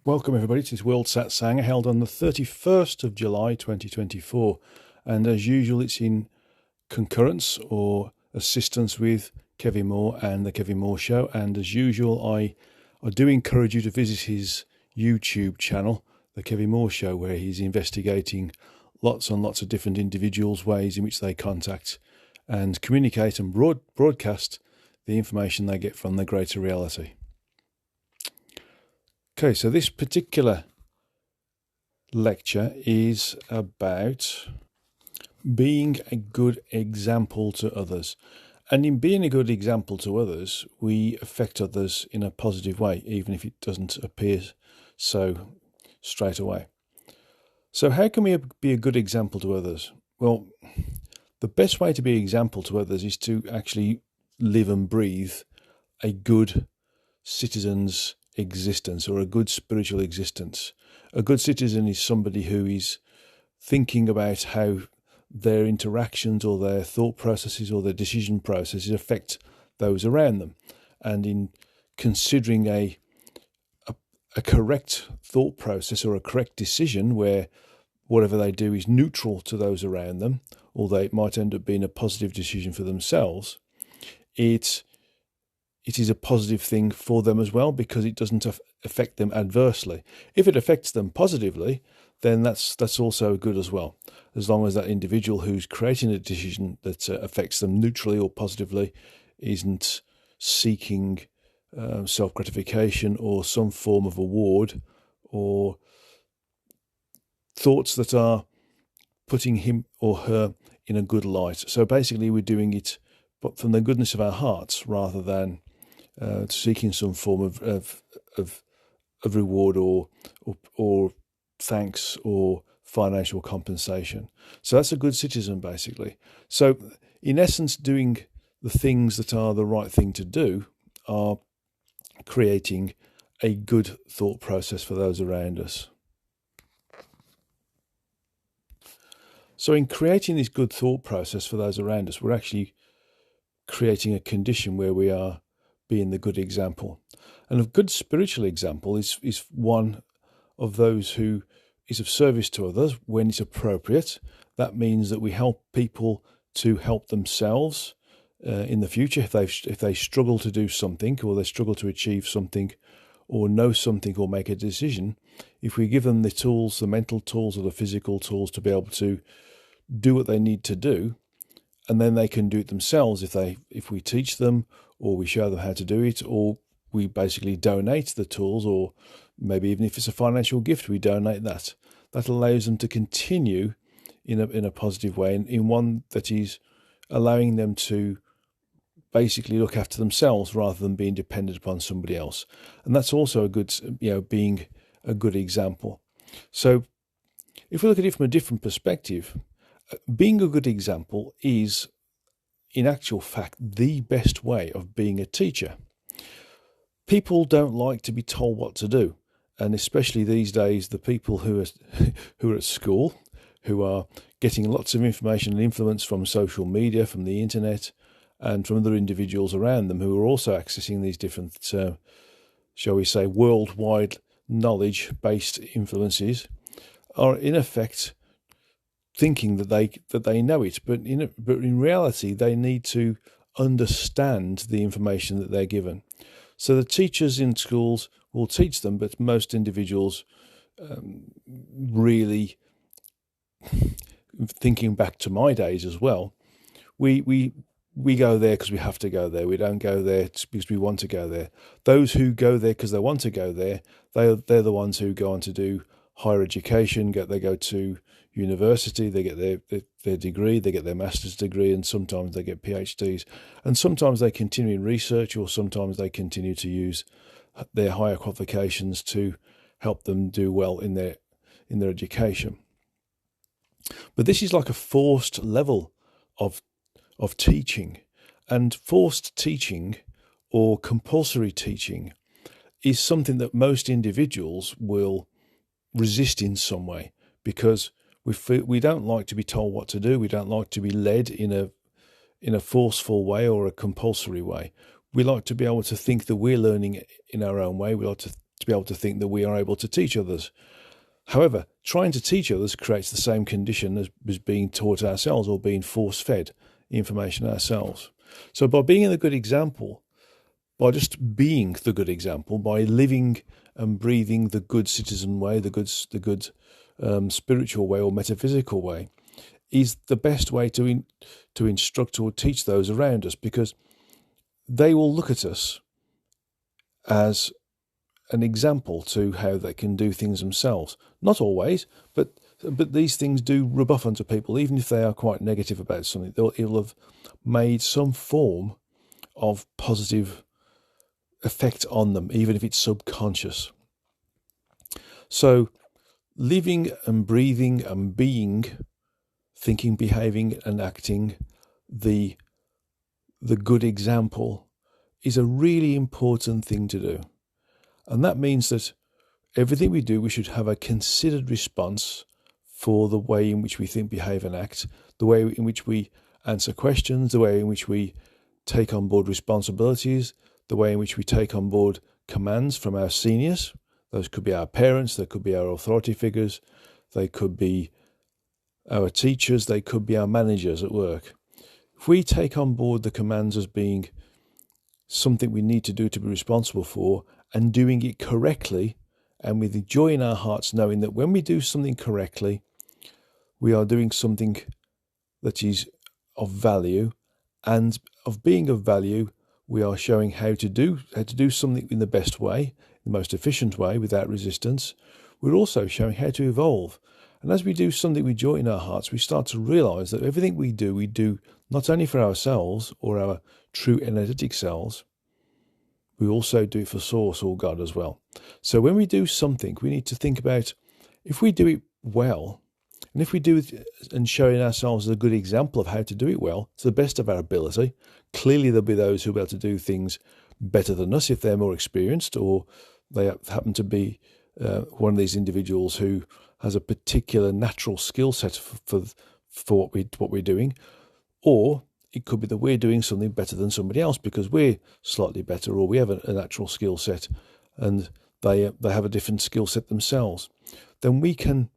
Welcome everybody to this World Satsanga held on the 31st of July 2024, and as usual it's in concurrence or assistance with Kevin Moore and the Kevin Moore Show, and as usual I do encourage you to visit his YouTube channel, the Kevin Moore Show, where he's investigating lots and lots of different individuals' ways in which they contact and communicate and broadcast the information they get from the greater reality. Okay, so this particular lecture is about being a good example to others. And in being a good example to others, we affect others in a positive way, even if it doesn't appear so straight away. So how can we be a good example to others? Well, the best way to be an example to others is to actually live and breathe a good citizen's existence, or a good spiritual existence. A good citizen is somebody who is thinking about how their interactions or their thought processes or their decision processes affect those around them, and in considering a correct thought process or a correct decision where whatever they do is neutral to those around them, although it might end up being a positive decision for themselves, it is a positive thing for them as well, because it doesn't affect them adversely. If it affects them positively, then that's also good as well, as long as that individual who's creating a decision that affects them neutrally or positively isn't seeking self-gratification or some form of award or thoughts that are putting him or her in a good light. So basically we're doing it but from the goodness of our hearts, rather than seeking some form of reward or thanks or financial compensation. So that's a good citizen, basically. So in essence, doing the things that are the right thing to do are creating a good thought process for those around us. So in creating this good thought process for those around us, we're actually creating a condition where we are being the good example. And a good spiritual example is one of those who is of service to others when it's appropriate. That means that we help people to help themselves in the future if they struggle to do something, or they struggle to achieve something, or know something, or make a decision. If we give them the tools, the mental tools or the physical tools to be able to do what they need to do, and then they can do it themselves if we teach them, or we show them how to do it, or we basically donate the tools, or maybe even if it's a financial gift, we donate that. That allows them to continue in a positive way, and in one that is allowing them to basically look after themselves rather than being dependent upon somebody else. And that's also a good, being a good example. So if we look at it from a different perspective, being a good example is, in actual fact, the best way of being a teacher. People don't like to be told what to do, and especially these days, the people who are at school, who are getting lots of information and influence from social media, from the internet, and from other individuals around them who are also accessing these different, shall we say, worldwide knowledge-based influences, are in effect thinking that they know it, but in reality they need to understand the information that they're given. So the teachers in schools will teach them, but most individuals really, thinking back to my days as well, we go there because we have to go there. We don't go there because we want to go there. Those who go there because they want to go there, they're the ones who go on to do higher education. They go to university, they get their degree, they get their master's degree, and sometimes they get PhDs, and sometimes they continue in research, or sometimes they continue to use their higher qualifications to help them do well in their education. But this is like a forced level of teaching, and forced teaching or compulsory teaching is something that most individuals will resist in some way, because we don't like to be told what to do. We don't like to be led in a forceful way or a compulsory way. We like to be able to think that we're learning in our own way. We like to be able to think that we are able to teach others. However, trying to teach others creates the same condition as being taught ourselves or being force-fed information ourselves. So by being the good example, by just being the good example, by living and breathing the good citizen way, the good spiritual way or metaphysical way, is the best way to instruct or teach those around us, because they will look at us as an example to how they can do things themselves. Not always, but these things do rub off onto people, even if they are quite negative about something. It'll have made some form of positive effect on them, even if it's subconscious. So living and breathing and being, thinking, behaving and acting the good example is a really important thing to do. And that means that everything we do, we should have a considered response for the way in which we think, behave and act, the way in which we answer questions, the way in which we take on board responsibilities, the way in which we take on board commands from our seniors. Those could be our parents, they could be our authority figures, they could be our teachers, they could be our managers at work. If we take on board the commands as being something we need to do to be responsible for, and doing it correctly, and with joy in our hearts, knowing that when we do something correctly, we are doing something that is of value, and of being of value, we are showing how to do something in the best way, the most efficient way, without resistance. We're also showing how to evolve. And as we do something with joy in our hearts, we start to realize that everything we do not only for ourselves or our true energetic selves, we also do it for Source or God as well. So when we do something, we need to think about, if we do it well, and if we do it and showing ourselves a good example of how to do it well, to the best of our ability, clearly there'll be those who'll be able to do things better than us if they're more experienced, or they happen to be one of these individuals who has a particular natural skill set for what we're doing, or it could be that we're doing something better than somebody else because we're slightly better, or we have a natural skill set and they have a different skill set themselves. Then we can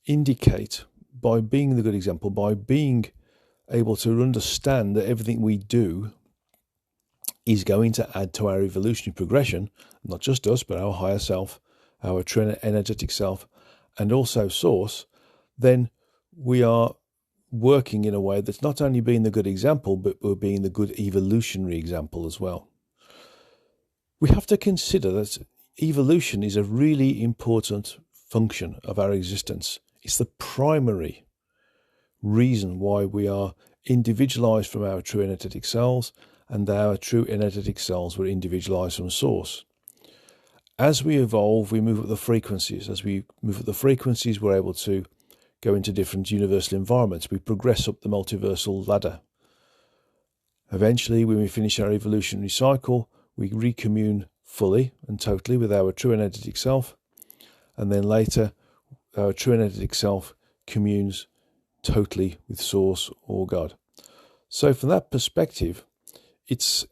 indicate, by being the good example, by being able to understand that everything we do is going to add to our evolutionary progression, not just us, but our higher self, our true energetic self, and also Source, then we are working in a way that's not only being the good example, but we're being the good evolutionary example as well. We have to consider that evolution is a really important function of our existence. It's the primary reason why we are individualized from our true energetic selves, and our true energetic selves were individualized from Source. As we evolve, we move up the frequencies. As we move up the frequencies, we're able to go into different universal environments. We progress up the multiversal ladder. Eventually, when we finish our evolutionary cycle, we recommune fully and totally with our true energetic self. And then later, our true energetic self communes totally with Source or God. So from that perspective, it's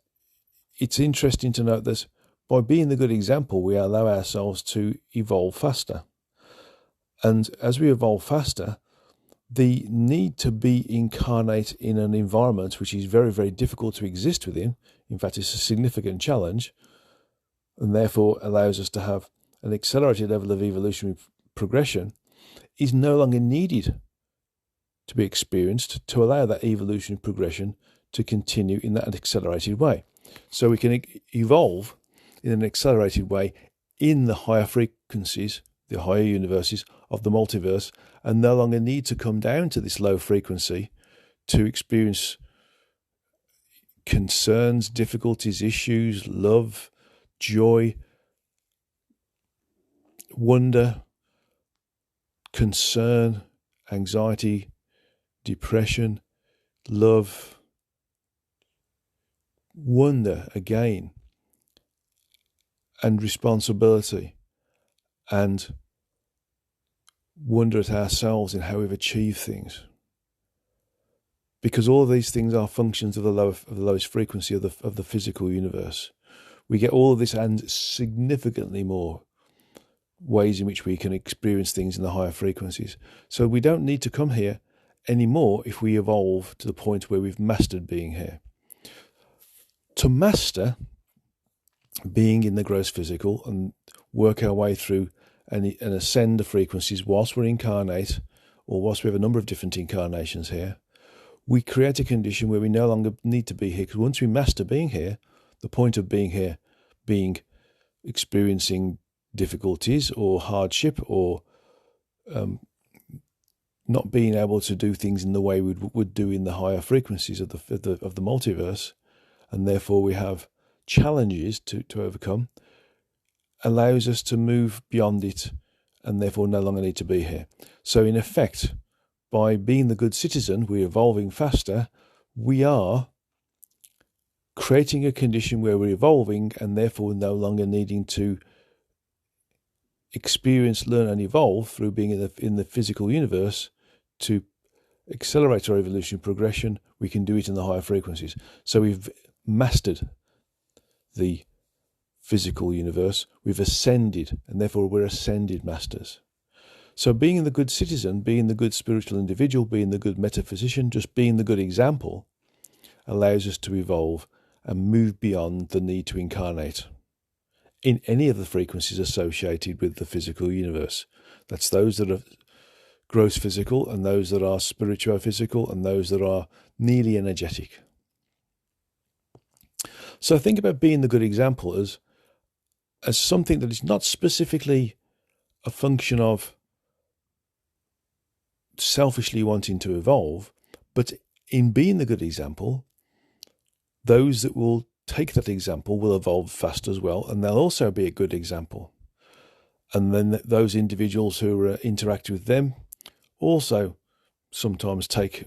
interesting to note that by being the good example, we allow ourselves to evolve faster. And as we evolve faster, the need to be incarnate in an environment which is very, very difficult to exist within, in fact, it's a significant challenge, and therefore allows us to have an accelerated level of evolutionary progression, is no longer needed to be experienced to allow that evolutionary progression to continue in that accelerated way. So we can evolve in an accelerated way in the higher frequencies, the higher universes of the multiverse, and no longer need to come down to this low frequency to experience concerns, difficulties, issues, love, joy, wonder, concern, anxiety, depression, love, wonder again, and responsibility, and wonder at ourselves and how we've achieved things. Because all of these things are functions of the lowest frequency of the physical universe. We get all of this and significantly more ways in which we can experience things in the higher frequencies. So we don't need to come here anymore if we evolve to the point where we've mastered being here. To master being in the gross physical and work our way through and ascend the frequencies whilst we're incarnate, or whilst we have a number of different incarnations here, we create a condition where we no longer need to be here. Because once we master being here, the point of being here being experiencing difficulties or hardship or not being able to do things in the way we would do in the higher frequencies of the multiverse, and therefore we have challenges to overcome, allows us to move beyond it and therefore no longer need to be here. So in effect, by being the good citizen, we're evolving faster. We are creating a condition where we're evolving and therefore no longer needing to experience, learn and evolve through being in the physical universe to accelerate our evolution progression. We can do it in the higher frequencies. So we've mastered the physical universe, we've ascended, and therefore we're ascended masters. So being the good citizen, being the good spiritual individual, being the good metaphysician, just being the good example, allows us to evolve and move beyond the need to incarnate in any of the frequencies associated with the physical universe. That's those that are gross physical, and those that are spiritual-physical, and those that are nearly energetic. So think about being the good example as something that is not specifically a function of selfishly wanting to evolve, but in being the good example, those that will take that example will evolve fast as well, and they'll also be a good example. And then those individuals who interact with them also sometimes take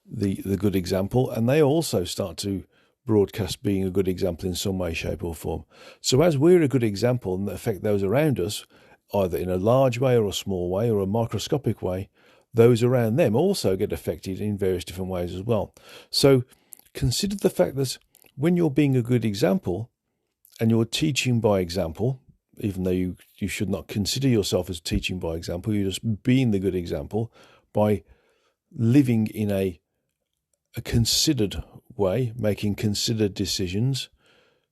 the good example, and they also start to broadcast being a good example in some way, shape or form. So as we're a good example and affect those around us, either in a large way or a small way or a microscopic way, those around them also get affected in various different ways as well. So consider the fact that when you're being a good example and you're teaching by example, even though you should not consider yourself as teaching by example, you're just being the good example by living in a considered way, making considered decisions,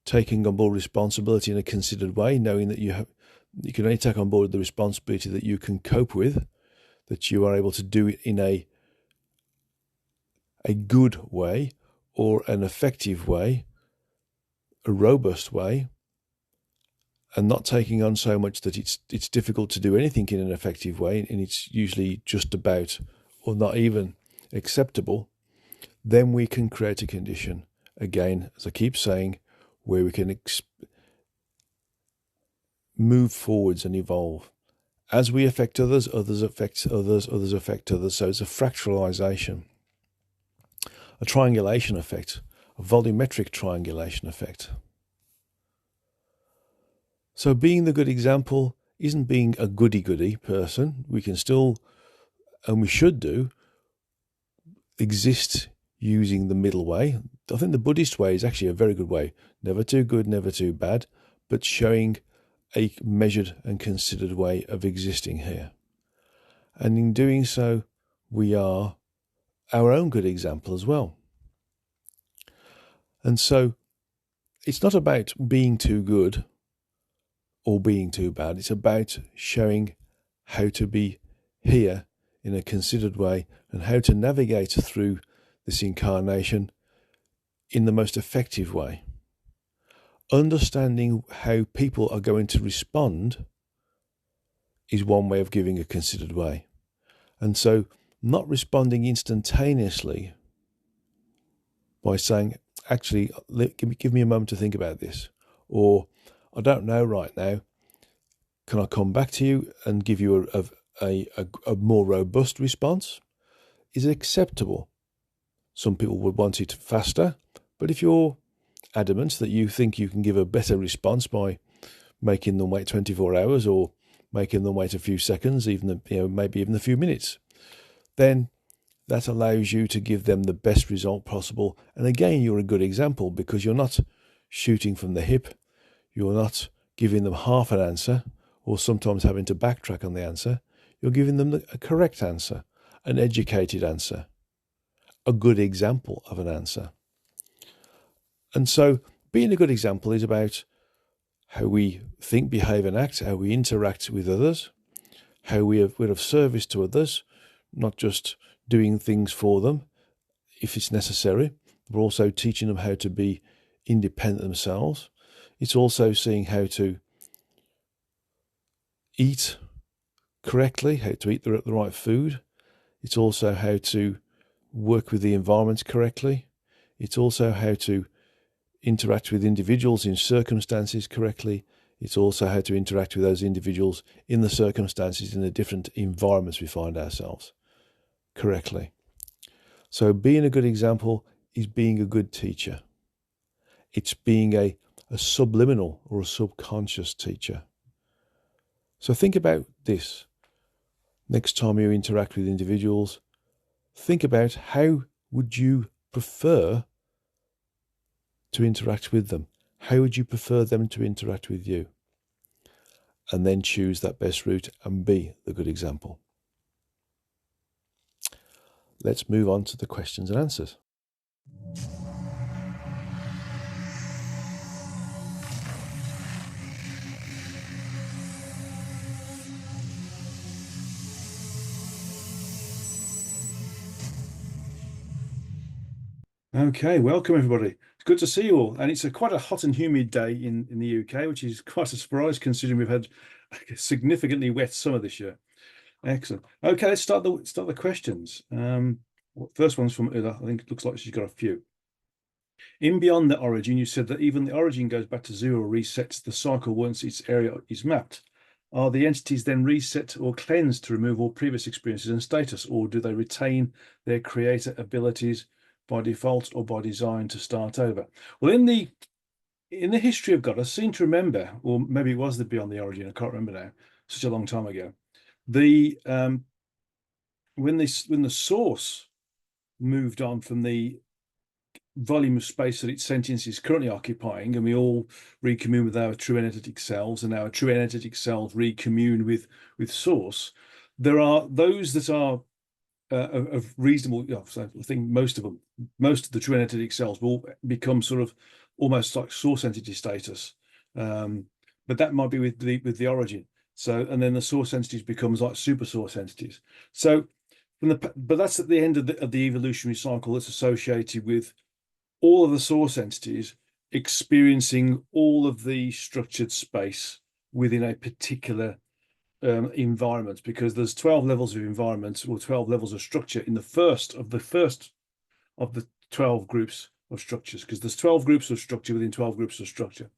taking on board responsibility in a considered way, knowing that you can only take on board the responsibility that you can cope with, that you are able to do it in a good way or an effective way, a robust way, and not taking on so much that it's difficult to do anything in an effective way, and it's usually just about or not even acceptable. Then we can create a condition, again, as I keep saying, where we can move forwards and evolve. As we affect others, others affect others, others affect others. So it's a fractalization, a triangulation effect, a volumetric triangulation effect. So being the good example isn't being a goody-goody person. We can still, and we should do, exist using the middle way. I think the Buddhist way is actually a very good way. Never too good, never too bad, but showing a measured and considered way of existing here. And in doing so, we are our own good example as well. And so it's not about being too good or being too bad. It's about showing how to be here in a considered way and how to navigate through this incarnation in the most effective way. Understanding how people are going to respond is one way of giving a considered way. And so not responding instantaneously by saying, actually, give me a moment to think about this, or I don't know right now, can I come back to you and give you a more robust response, is acceptable. Some people would want it faster, but if you're adamant that you think you can give a better response by making them wait 24 hours or making them wait a few seconds, maybe even a few minutes, then that allows you to give them the best result possible. And again, you're a good example because you're not shooting from the hip. You're not giving them half an answer or sometimes having to backtrack on the answer. You're giving them a correct answer, an educated answer, a good example of an answer. And so being a good example is about how we think, behave, and act, how we interact with others, how we're of service to others, not just doing things for them if it's necessary, but also teaching them how to be independent themselves. It's also seeing how to eat correctly, how to eat the right food. It's also how to work with the environment correctly. It's also how to interact with individuals in circumstances correctly. It's also how to interact with those individuals in the circumstances, in the different environments we find ourselves correctly. So being a good example is being a good teacher. It's being a subliminal or a subconscious teacher. So think about this. Next time you interact with individuals, think about how would you prefer to interact with them? How would you prefer them to interact with you? And then choose that best route and be the good example. Let's move on to the questions and answers. Okay, welcome everybody. It's good to see you all. And it's quite a hot and humid day in the UK, which is quite a surprise considering we've had a significantly wet summer this year. Excellent. Okay, let's start the questions. First one's from Ulla. I think it looks like she's got a few. In Beyond the Origin, you said that even the origin goes back to zero, resets the cycle once its area is mapped. Are the entities then reset or cleansed to remove all previous experiences and status, or do they retain their creator abilities by default or by design to start over? Well, in the history of God, I seem to remember, or maybe it was the Beyond the Origin, I can't remember now, such a long time ago. When the source moved on from the volume of space that its sentience is currently occupying, and we all recommune with our true energetic selves, and our true energetic selves recommune with source, there are those that are of reasonable, so I think most of the true energetic selves will become sort of almost like source entity status, but that might be with the origin. So, and then the source entities becomes like super source entities. So, but that's at the end of the evolutionary cycle that's associated with all of the source entities experiencing all of the structured space within a particular environment, because there's 12 levels of environment or 12 levels of structure in the first of the 12 groups of structures, because there's 12 groups of structure within 12 groups of structure.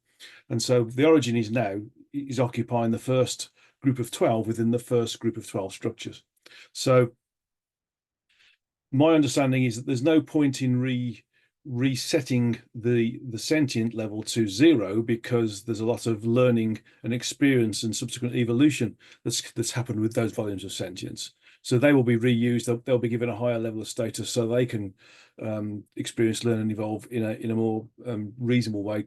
And so the origin is occupying the first group of 12 within the first group of 12 structures. So my understanding is that there's no point in resetting the sentient level to zero, because there's a lot of learning and experience and subsequent evolution that's happened with those volumes of sentience. So they will be reused. They'll be given a higher level of status so they can experience, learn, and evolve in a more reasonable way,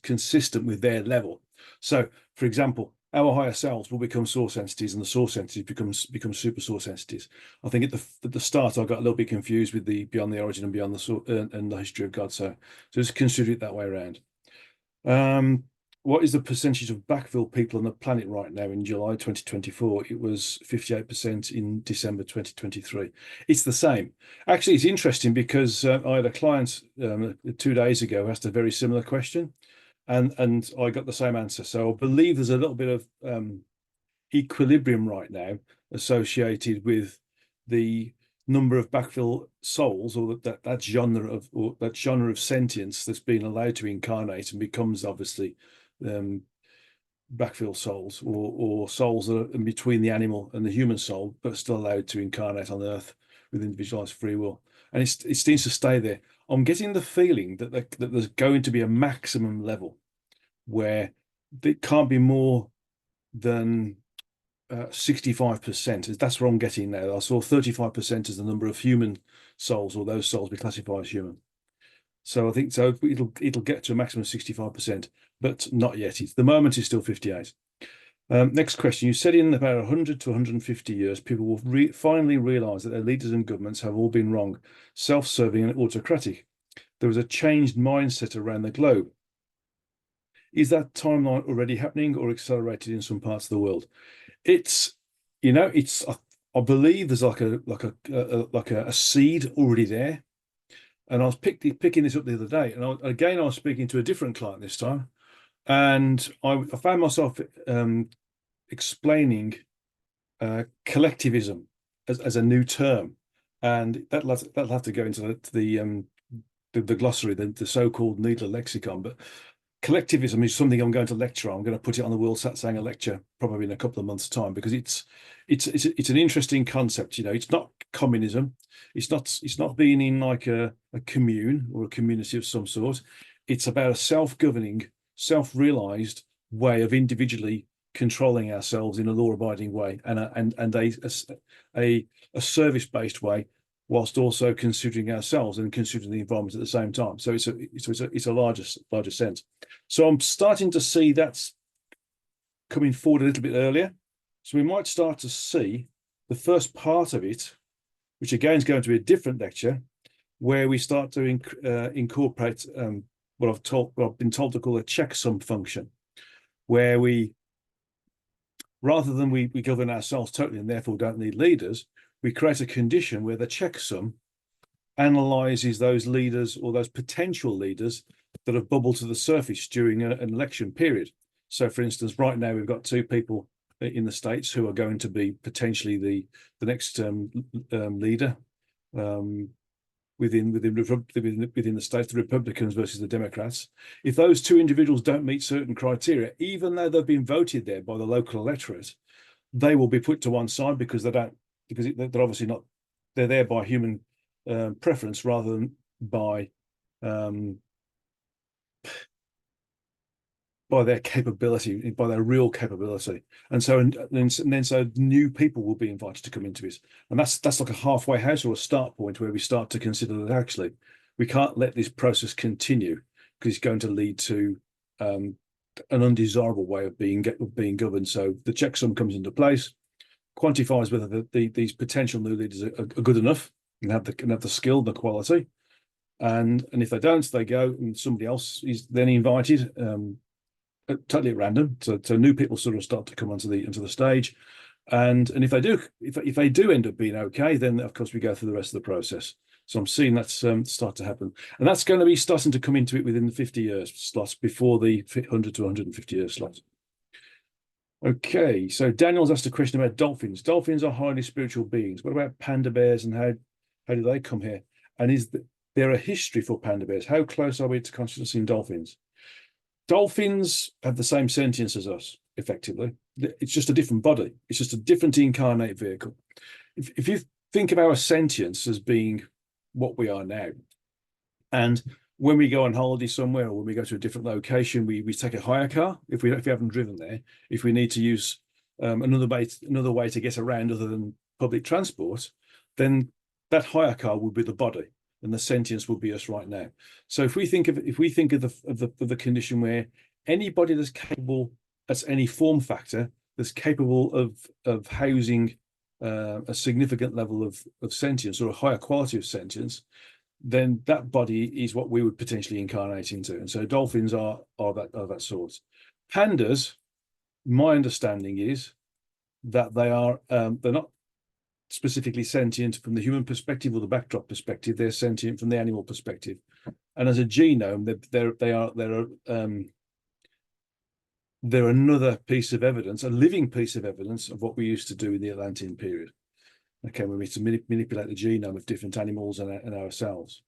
consistent with their level. So, for example, our higher selves will become source entities, and the source entities become super source entities. I think at the start I got a little bit confused with the Beyond the Origin and Beyond the and the History of God. So just consider it that way around. What is the percentage of backfill people on the planet right now in July 2024? It was 58% in December 2023. It's the same. Actually, it's interesting because I had a client 2 days ago who asked a very similar question. And I got the same answer. So I believe there's a little bit of equilibrium right now associated with the number of backfill souls, or that genre of sentience that's been allowed to incarnate and becomes obviously backfill souls, or souls that are in between the animal and the human soul, but still allowed to incarnate on Earth with individualized free will. And it seems to stay there. I'm getting the feeling that there's going to be a maximum level where it can't be more than 65%. That's what I'm getting now. I saw 35% as the number of human souls, or those souls we classify as human. So I think so it'll get to a maximum of 65%, but not yet. The moment is still 58. Next question. You said in about 100 to 150 years, people will finally realize that their leaders and governments have all been wrong, self-serving and autocratic. There was a changed mindset around the globe. Is that timeline already happening or accelerated in some parts of the world? It's, it's. I believe there's like a seed already there. And I was picking this up the other day, and I was speaking to a different client this time, and I found myself explaining collectivism as a new term, and that'll have to go into the glossary, the so-called Needler lexicon. But collectivism is something I'm going to lecture on. I'm going to put it on the World Satsanga lecture probably in a couple of months' time, because it's an interesting concept. It's not communism. It's not being in like a commune or a community of some sort. It's about a self-governing, self-realized way of individually controlling ourselves in a law-abiding way, and a service-based way, whilst also considering ourselves and considering the environment at the same time. So it's a larger sense. So I'm starting to see that's coming forward a little bit earlier. So we might start to see the first part of it, which again is going to be a different lecture, where we start to incorporate what I've been told to call a checksum function, where rather than we govern ourselves totally and therefore don't need leaders, we create a condition where the checksum analyzes those leaders or those potential leaders that have bubbled to the surface during an election period. So, for instance, right now we've got two people in the States who are going to be potentially the next leader within the States, the Republicans versus the Democrats. If those two individuals don't meet certain criteria, even though they've been voted there by the local electorate, they will be put to one side because they're obviously not, they're there by human preference rather than by their capability, by their real capability. And so new people will be invited to come into it. And that's like a halfway house or a start point where we start to consider that actually we can't let this process continue, because it's going to lead to an undesirable way of being governed. So the checksum comes into place, quantifies whether these potential new leaders are good enough and have the skill, the quality. And if they don't, they go and somebody else is then invited, totally at random. So new people sort of start to come onto the stage, and if they do end up being okay, then of course we go through the rest of the process. So I'm seeing that's start to happen, and that's going to be starting to come into it within the 50 years slots, before the 100 to 150 years slots. Okay, so Daniel's asked a question about dolphins. Dolphins are highly spiritual beings. What about panda bears, and how do they come here? And is there a history for panda bears? How close are we to consciousness in dolphins? Dolphins have the same sentience as us, effectively. It's just a different body. It's just a different incarnate vehicle. If you think of our sentience as being what we are now, and when we go on holiday somewhere or when we go to a different location, we take a hire car. If we haven't driven there, if we need to use another way to get around other than public transport, then that hire car will be the body, and the sentience will be us right now. So if we think of the condition where anybody that's capable, that's any form factor, that's capable of housing a significant level of sentience or a higher quality of sentience, then that body is what we would potentially incarnate into. And so dolphins are that sort. Pandas, my understanding is that they're not specifically sentient from the human perspective or the backdrop perspective. They're sentient from the animal perspective, and as a genome, they're another piece of evidence, a living piece of evidence of what we used to do in the Atlantean period. Okay, when we used to manipulate the genome of different animals and ourselves.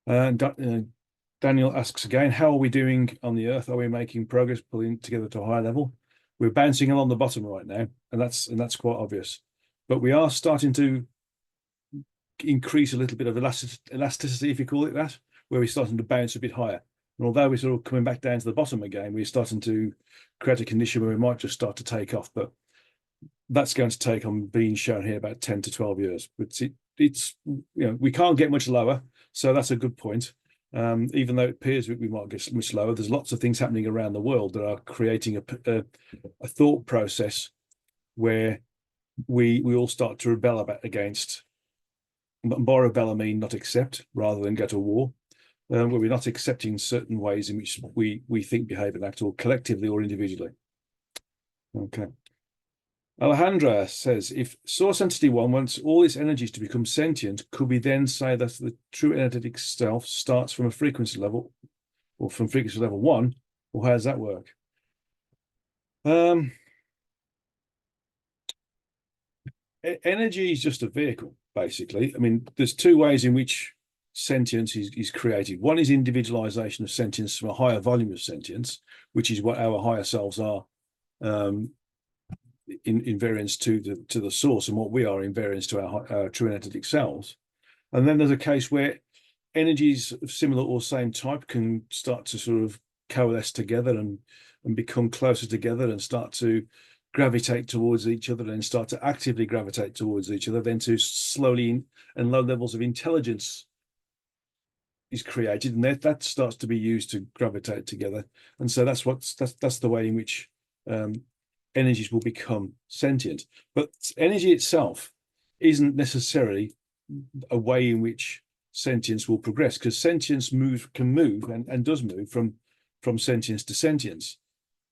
Daniel asks again, how are we doing on the Earth? Are we making progress, pulling together to a higher level? We're bouncing along the bottom right now, and that's quite obvious. But we are starting to increase a little bit of elasticity, if you call it that, where we're starting to bounce a bit higher. And although we're sort of coming back down to the bottom again, we're starting to create a condition where we might just start to take off. But that's going to take, on being shown here, about 10 to 12 years. But it's we can't get much lower, so that's a good point. Even though it appears we might get much slower, there's lots of things happening around the world that are creating a thought process where we all start to rebel against. By rebel, I mean not accept rather than go to war, where we're not accepting certain ways in which we think, behave, and act, or collectively or individually. Okay. Alejandra says, if source entity one wants all its energies to become sentient, could we then say that the true energetic self starts from a frequency level, or from frequency level 1, or how does that work? Energy is just a vehicle, basically. I mean, there's two ways in which sentience is created. One is individualization of sentience from a higher volume of sentience, which is what our higher selves are, in variance to the source, and what we are in variance to our true energetic selves. And then there's a case where energies of similar or same type can start to sort of coalesce together and become closer together and start to gravitate towards each other and start to actively gravitate towards each other, then to slowly and low levels of intelligence is created, and that starts to be used to gravitate together. And so that's the way in which energies will become sentient. But energy itself isn't necessarily a way in which sentience will progress, because sentience can move and does move from sentience to sentience.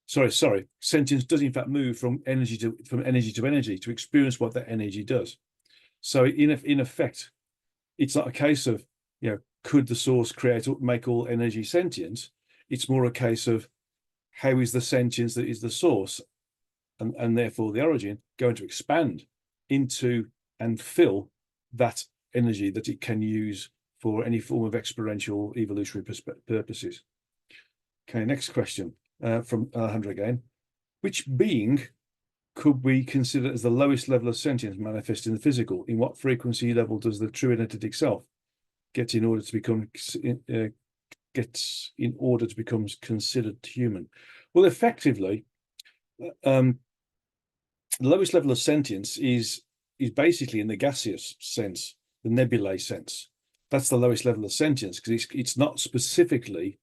Sorry, sentience does in fact move from energy to energy to experience what that energy does. So in effect, it's not a case of, could the source make all energy sentient? It's more a case of how is the sentience that is the source and therefore the origin going to expand into and fill that energy that it can use for any form of experiential evolutionary purposes. Okay, next question from Alejandra again. Which being could we consider as the lowest level of sentience manifest in the physical? In what frequency level does the true energetic self get in order to become considered human? Well, effectively, the lowest level of sentience is basically in the gaseous sense, the nebulae sense. That's the lowest level of sentience, because it's not specifically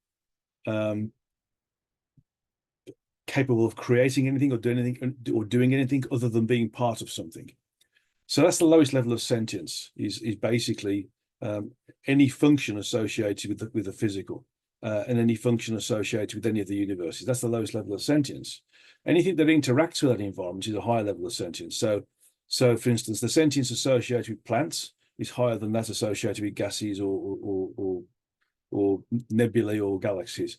capable of creating anything or doing anything other than being part of something. So that's the lowest level of sentience, is basically any function associated with the physical, and any function associated with any of the universes. That's the lowest level of sentience. Anything that interacts with that environment is a higher level of sentience. So for instance, the sentience associated with plants is higher than that associated with gases or nebulae or galaxies.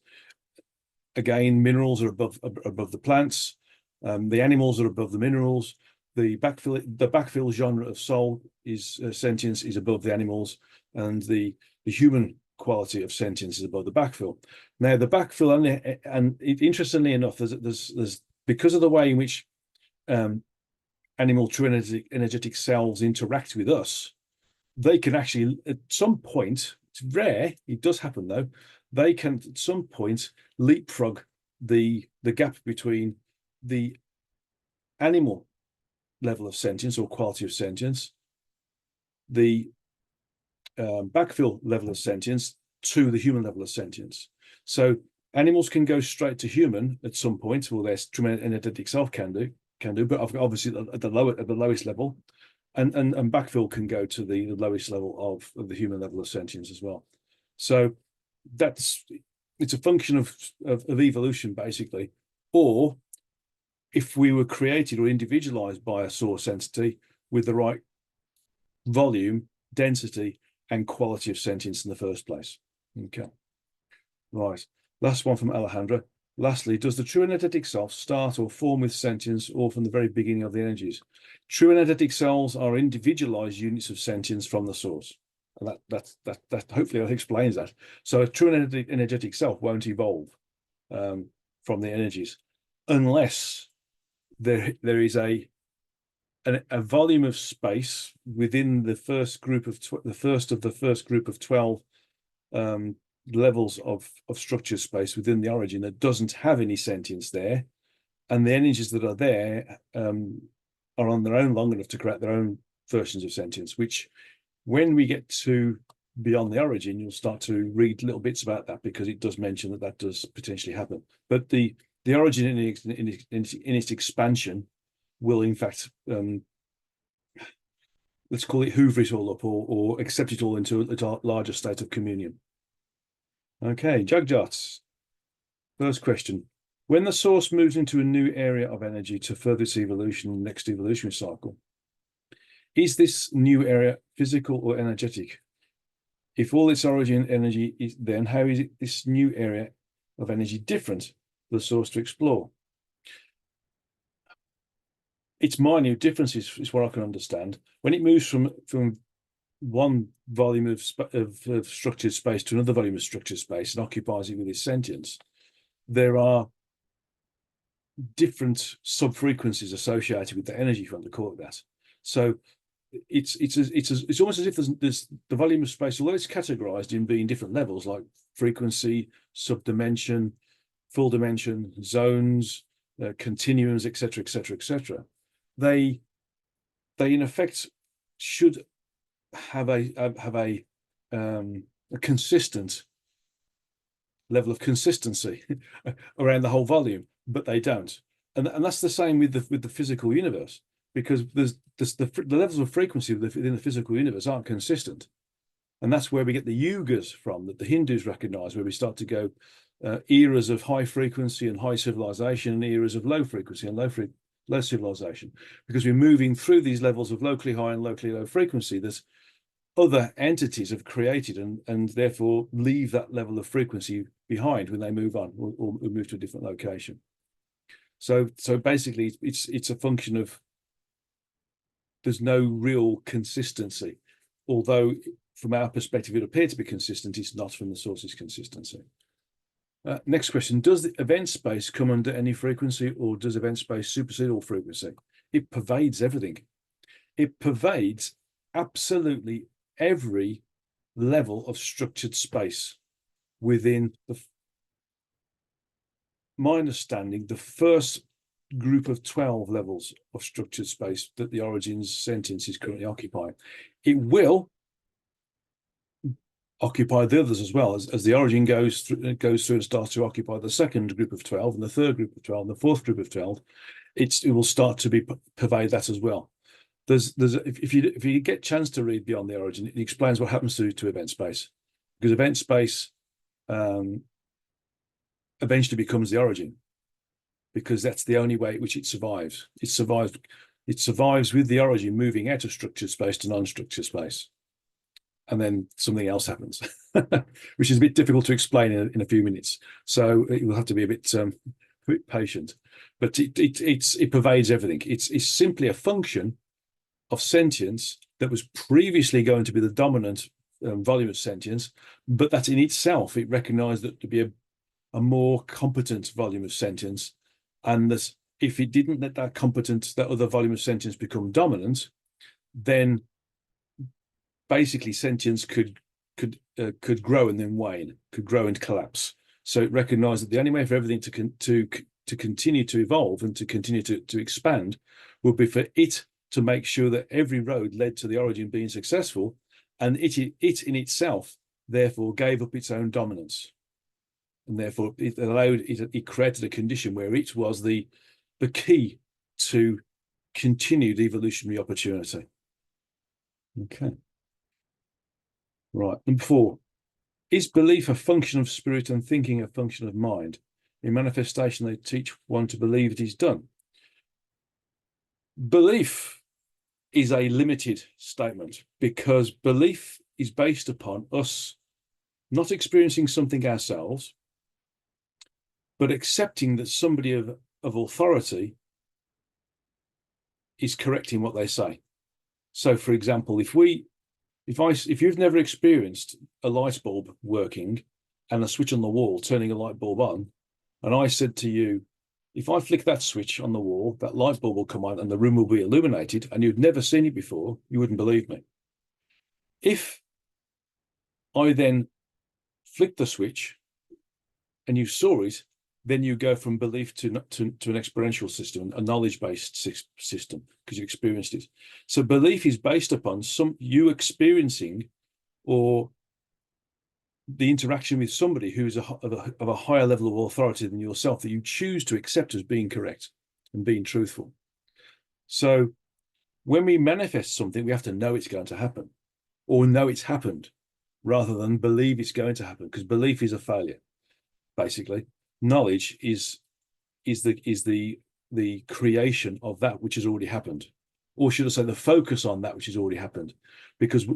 Again, minerals are above the plants. The animals are above the minerals. The backfill genre of soul is sentience is above the animals, and the human quality of sentience is above the backfill. Now, the backfill and interestingly enough, there's because of the way in which animal true energetic cells interact with us, they can actually at some point, it's rare, it does happen though, they can at some point leapfrog the gap between the animal level of sentience or quality of sentience, the backfill level of sentience, to the human level of sentience. So animals can go straight to human at some point, or their true energetic self can do, but obviously at the lowest level, and backfill can go to the lowest level of the human level of sentience as well. So it's a function of evolution, basically. Or if we were created or individualized by a source entity with the right volume, density, and quality of sentience in the first place. Okay. Right. Last one from Alejandra. Lastly, does the true energetic self start or form with sentience or from the very beginning of the energies? True energetic cells are individualized units of sentience from the source. And that hopefully explains that. So a true energetic self won't evolve from the energies unless there is a volume of space within the first group of the first group of 12 levels of structure space within the origin that doesn't have any sentience there, and the energies that are there are on their own long enough to create their own versions of sentience, which when we get to beyond the origin, you'll start to read little bits about that, because it does mention that that does potentially happen. But the origin in its expansion will, in fact, let's call it hoover it all up, or accept it all into a larger state of communion. Okay, Jagjots. First question. When the source moves into a new area of energy to further its evolution in the next evolutionary cycle, is this new area physical or energetic? If all its origin energy is, then how is this new area of energy different for the source to explore? Its minute differences is what I can understand. When it moves from one volume of structured space to another volume of structured space and occupies it with its sentience, there are different sub-frequencies associated with the energy, if you want to call it that. So it's almost as if there's the volume of space, although it's categorized in being different levels like frequency, subdimension, full dimension, zones, continuums, etc., etc., etc. They in effect should have a consistent level of consistency around the whole volume, but they don't. And that's the same with the physical universe, because there's the levels of frequency within the physical universe aren't consistent. And that's where we get the yugas from, that the Hindus recognize, where we start to go eras of high frequency and high civilization, and eras of low frequency and low civilization, because we're moving through these levels of locally high and locally low frequency. There's other entities have created and therefore leave that level of frequency behind when they move on or move to a different location. So basically it's a function of, there's no real consistency, although from our perspective it appears to be consistent. It's not from the source's consistency. Next question. Does the event space come under any frequency, or does event space supersede all frequency? It pervades everything. It pervades absolutely every level of structured space within my understanding, the first group of 12 levels of structured space that the origins sentience is currently occupying. It will occupy the others as well, as the origin goes through and starts to occupy the second group of 12 and the third group of 12 and the fourth group of 12. It will start to pervade that as well. If you get a chance to read Beyond the Origin, it explains what happens to event space, because event space eventually becomes the origin, because that's the only way in which it survives. It survives with the origin moving out of structured space to non-structured space, and then something else happens, which is a bit difficult to explain in a few minutes. So it will have to be a bit patient. But it pervades everything. It's simply a function of sentience that was previously going to be the dominant volume of sentience, but that in itself it recognized that to be a more competent volume of sentience, and that if it didn't let that other volume of sentience become dominant, then basically sentience could grow and then wane, could grow and collapse. So it recognized that the only way for everything to continue to evolve and to continue to expand would be for it to make sure that every road led to the origin being successful, and it in itself therefore gave up its own dominance, and therefore it created a condition where it was the key to continued evolutionary opportunity. Okay. Right. Number 4. Is belief a function of spirit and thinking a function of mind? In manifestation, they teach one to believe it is done. Belief is a limited statement, because belief is based upon us not experiencing something ourselves, but accepting that somebody of authority is correcting what they say. So, for example, if you've never experienced a light bulb working and a switch on the wall turning a light bulb on, and I said to you, if I flick that switch on the wall, that light bulb will come on and the room will be illuminated, and you'd never seen it before, you wouldn't believe me. If I then flick the switch and you saw it, then you go from belief to an experiential system, a knowledge-based system, because you experienced it. So belief is based upon you experiencing or the interaction with somebody who's of a higher level of authority than yourself that you choose to accept as being correct and being truthful. So when we manifest something, we have to know it's going to happen, or know it's happened, rather than believe it's going to happen, because belief is a failure. Basically, knowledge is the creation of that which has already happened, or should I say, the focus on that which has already happened, because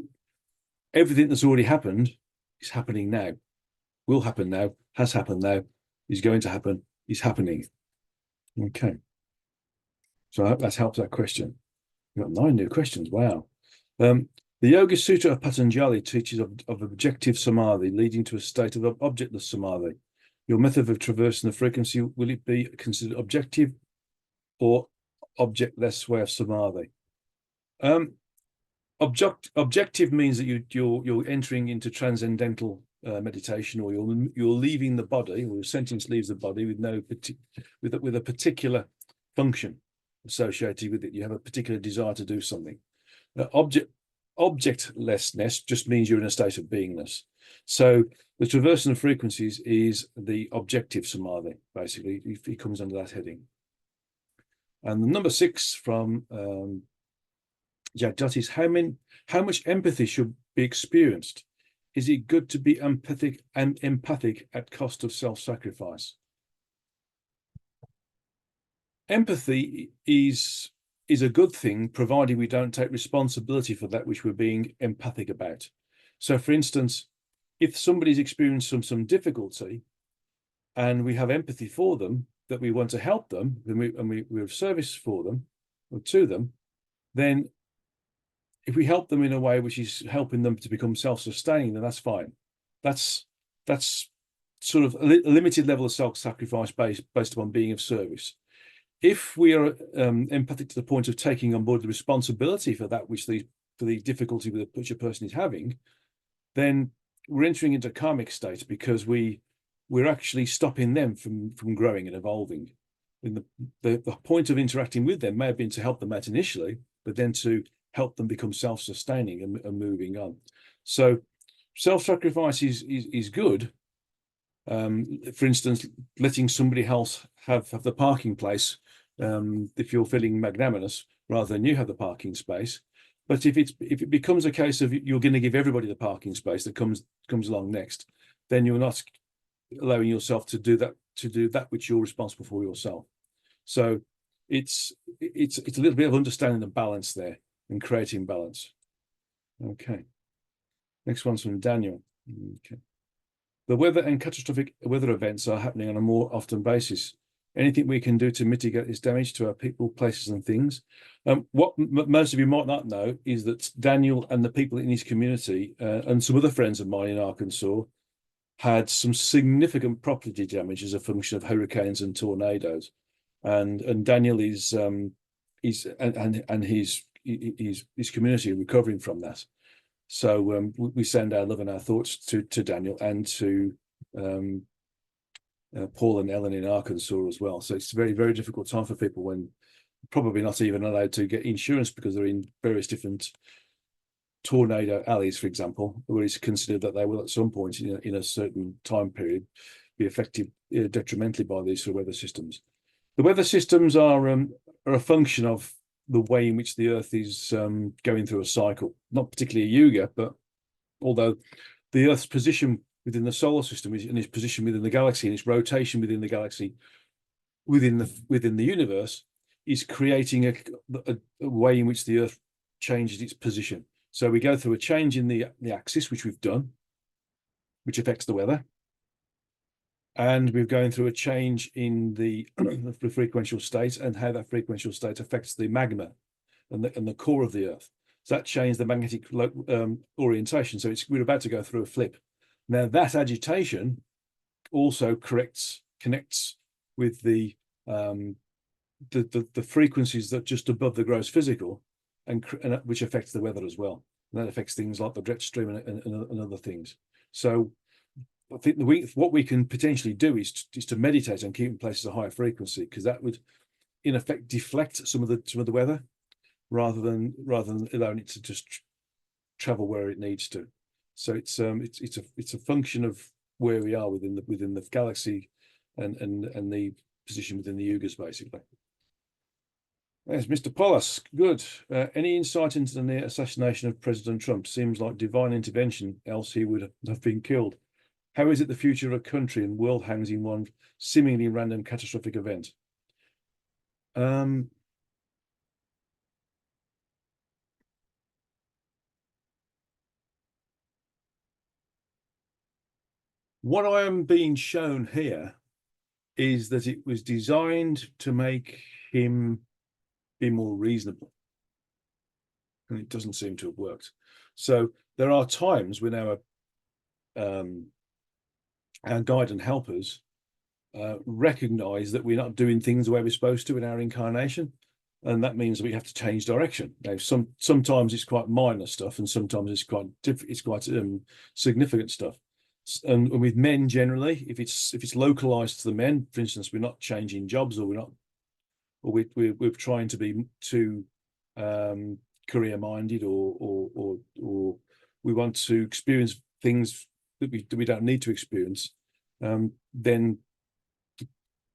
everything that's already happened is happening now, will happen now, has happened now, is going to happen, is happening. Okay. So I hope that helps that question. We've got 9 new questions. Wow. The Yoga Sutra of Patanjali teaches of objective samadhi, leading to a state of objectless samadhi. Your method of traversing the frequency, will it be considered objective or objectless way of samadhi? Objective means that you're entering into transcendental meditation, or you're leaving the body, or your sentence leaves the body with a particular function associated with it. You have a particular desire to do something. Objectlessness just means you're in a state of beingness. So the traversing of frequencies is the objective samadhi, basically. It comes under that heading. And the number 6 from Jagdat is how much empathy should be experienced? Is it good to be empathic at cost of self-sacrifice? Empathy is a good thing, provided we don't take responsibility for that which we're being empathic about. So, for instance, if somebody's experienced some difficulty, and we have empathy for them, that we want to help them, and we're of service for them or to them, then if we help them in a way which is helping them to become self-sustaining, then that's fine. That's sort of a limited level of self-sacrifice based upon being of service. If we are empathic to the point of taking on board the responsibility for that which for the difficulty which a person is having, then we're entering into a karmic state, because we're actually stopping them from growing and evolving. And the point of interacting with them may have been to help them out initially, but then to help them become self-sustaining and moving on. So self-sacrifice is good. For instance, letting somebody else have the parking place, if you're feeling magnanimous, rather than you have the parking space. But if it becomes a case of you're going to give everybody the parking space that comes along next, then you're not allowing yourself to do that which you're responsible for yourself. So it's a little bit of understanding the balance there and creating balance. Okay. Next one's from Daniel. Okay. The weather and catastrophic weather events are happening on a more often basis. Anything we can do to mitigate this damage to our people, places, and things? What most of you might not know is that Daniel and the people in his community, and some other friends of mine in Arkansas, had some significant property damage as a function of hurricanes and tornadoes. And Daniel is his community recovering from that. So we send our love and our thoughts to Daniel, and to Paul and Ellen in Arkansas as well. So it's a very, very difficult time for people, when probably not even allowed to get insurance because they're in various different tornado alleys, for example, where it's considered that they will at some point in a certain time period be affected detrimentally by these sort of weather systems. The weather systems are a function of the way in which the Earth is going through a cycle, not particularly a yuga, but although the Earth's position within the solar system and its position within the galaxy and its rotation within the galaxy, within the universe, is creating a way in which the Earth changes its position. So we go through a change in the axis, which we've done, which affects the weather. And we're going through a change in the frequential state, and how that frequential state affects the magma and the core of the Earth. So that changed the magnetic orientation. So we're about to go through a flip. Now that agitation also connects with the frequencies that just above the gross physical, and which affects the weather as well. And that affects things like the jet stream and other things. So I think what we can potentially do is to meditate on keeping places a higher frequency, because that would, in effect, deflect some of the weather, rather than allowing it to just travel where it needs to. So it's a function of where we are within the galaxy, and the position within the Yugas, basically. Yes, Mr. Pollis, good. Any insight into the near assassination of President Trump? Seems like divine intervention, else he would have been killed. How is it the future of a country and world hangs in one seemingly random catastrophic event? What I am being shown here is that it was designed to make him be more reasonable, and it doesn't seem to have worked. So there are times when our guide and helpers recognize that we're not doing things the way we're supposed to in our incarnation, and that means that we have to change direction. Now, sometimes it's quite minor stuff, and sometimes it's quite significant stuff. And with men generally, if it's localized to the men, for instance, we're not changing jobs, or we're trying to be too career minded, or we want to experience things that we don't need to experience, then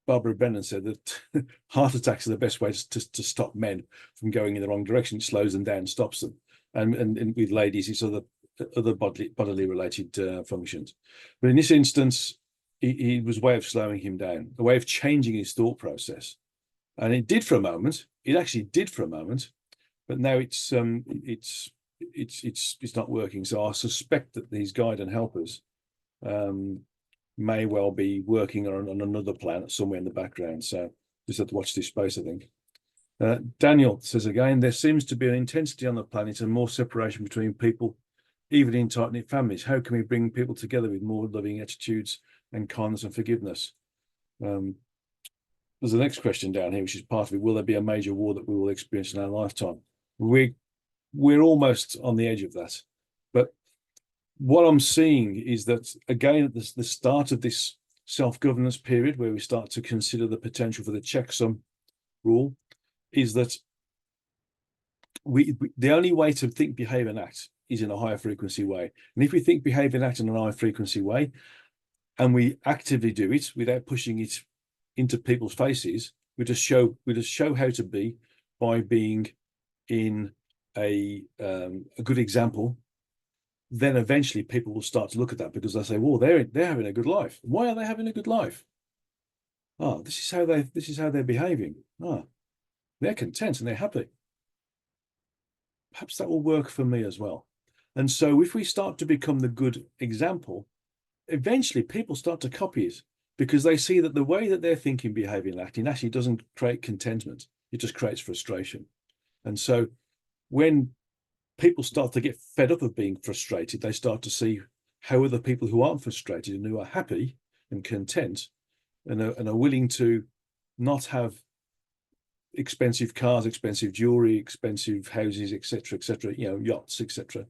Barbara Brennan said that heart attacks are the best way to stop men from going in the wrong direction. It slows them down, stops them. And with ladies, it's other bodily related functions. But in this instance, it was a way of slowing him down, a way of changing his thought process. And it did for a moment. It actually did for a moment, but now it's not working. So I suspect that these guide and helpers may well be working on another planet somewhere in the background. So just have to watch this space, I think. Daniel says again, there seems to be an intensity on the planet and more separation between people, even in tight-knit families. How can we bring people together with more loving attitudes and kindness and forgiveness? There's the next question down here, which is part of it. Will there be a major war that we will experience in our lifetime? We're almost on the edge of that. But what I'm seeing is that, again, at the start of this self-governance period, where we start to consider the potential for the checksum rule, is that the only way to think, behave, and act is in a higher frequency way. And if we think, behave, and act in a higher frequency way, and we actively do it without pushing it into people's faces, we just show how to be by being in a good example. Then eventually people will start to look at that, because they say, well, they're having a good life. Why are they having a good life? Oh, this is how they're behaving. They're content and they're happy. Perhaps that will work for me as well. And so if we start to become the good example, eventually people start to copy it, because they see that the way that they're thinking, behaving, and acting actually doesn't create contentment. It just creates frustration. And so when people start to get fed up of being frustrated, they start to see how other people who aren't frustrated and who are happy and content and are willing to not have expensive cars, expensive jewelry, expensive houses, etc., yachts, etc.,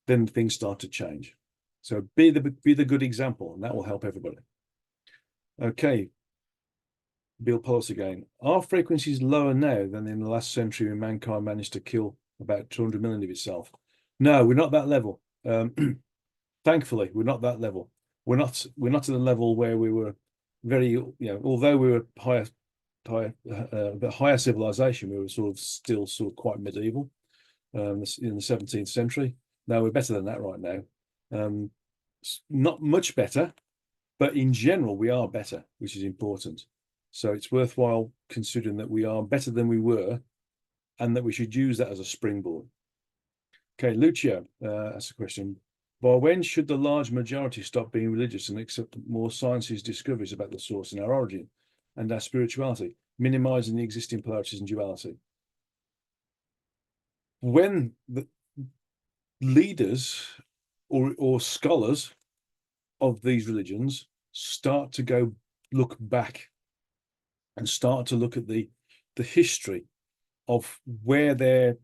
then things start to change. So be the good example, and that will help everybody. Okay. Bill Pulse again. Are frequencies lower now than in the last century when mankind managed to kill about 200 million of itself? No, we're not that level. Thankfully, we're not that level. We're not at the level where we were very, although we were higher civilization, we were still quite medieval in the 17th century. No, we're better than that right now. Not much better, but in general, we are better, which is important. So it's worthwhile considering that we are better than we were, and that we should use that as a springboard. Okay, Lucio asks a question. By when should the large majority stop being religious and accept more science's discoveries about the source and our origin and our spirituality, minimizing the existing polarities and duality? When the leaders or scholars of these religions start to go look back and start to look at the history of where their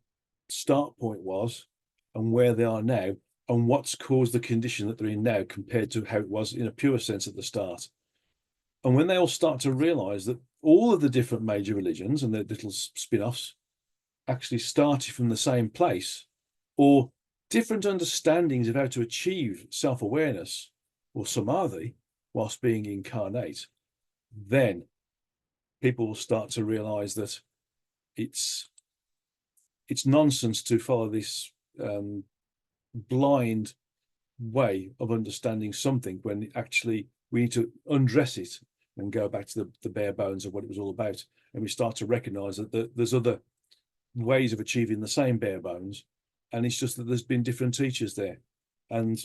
start point was and where they are now, and what's caused the condition that they're in now compared to how it was in a pure sense at the start. And when they all start to realize that all of the different major religions and their little spin-offs actually started from the same place, or different understandings of how to achieve self-awareness or samadhi whilst being incarnate, then people will start to realize that it's nonsense to follow this blind way of understanding something, when actually we need to undress it and go back to the bare bones of what it was all about. And we start to recognize that there's other ways of achieving the same bare bones, and it's just that there's been different teachers there, and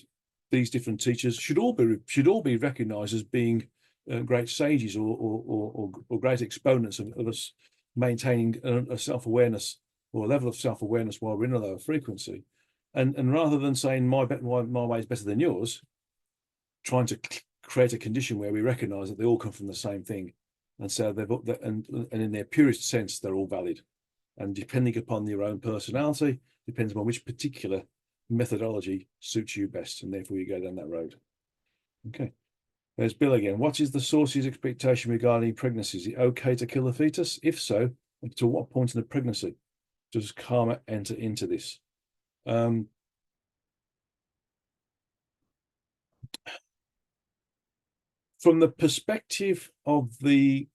these different teachers should all be recognized as being great sages or great exponents of us maintaining a self-awareness or a level of self-awareness while we're in a lower frequency. And rather than saying my way is better than yours, trying to create a condition where we recognize that they all come from the same thing, and so and in their purest sense they're all valid. And depending upon your own personality, depends on which particular methodology suits you best, and therefore you go down that road. Okay. There's Bill again. What is the source's expectation regarding pregnancy? Is it okay to kill a fetus? If so, to what point in the pregnancy does karma enter into this? From the perspective of the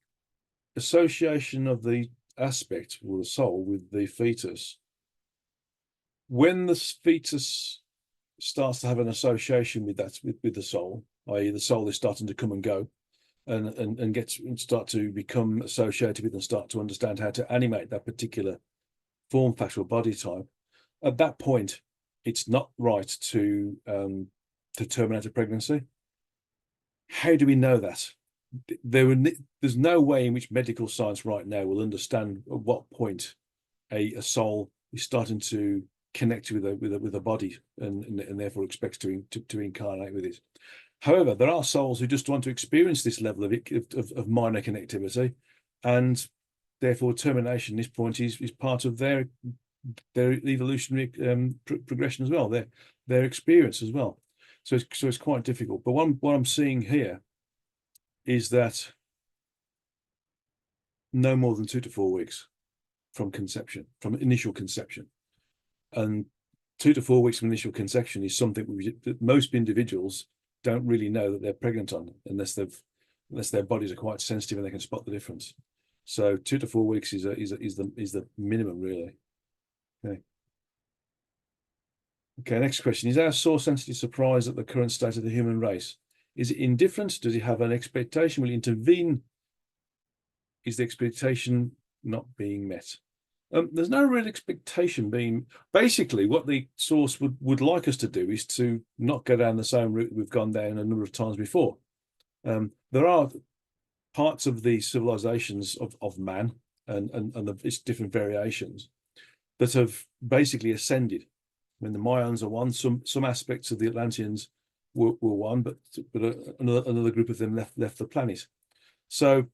association of the aspect or the soul with the fetus, when the fetus starts to have an association with that, with the soul, i.e. the soul is starting to come and go and start to become associated with and start to understand how to animate that particular form factor or body type, at that point it's not right to terminate a pregnancy. How do we know that? There's no way in which medical science right now will understand at what point a soul is starting to connect with a body and therefore expects to incarnate with it. However, there are souls who just want to experience this level of minor connectivity, and therefore termination at this point is part of their evolutionary progression as well, their experience as well. So it's quite difficult. But what I'm seeing here is that no more than 2 to 4 weeks from conception, from initial conception. And 2 to 4 weeks from initial conception is something that most individuals don't really know that they're pregnant on, unless their bodies are quite sensitive and they can spot the difference. So 2 to 4 weeks is the minimum, really. Okay. Okay, next question. Is our source entity surprised at the current state of the human race? Is it indifferent? Does it have an expectation? Will it intervene? Is the expectation not being met? There's no real expectation being. Basically, what the source would like us to do is to not go down the same route we've gone down a number of times before. There are parts of the civilizations of man and its different variations that have basically ascended. I mean, the Mayans are one. Some aspects of the Atlanteans were one, but another group of them left the planet. So,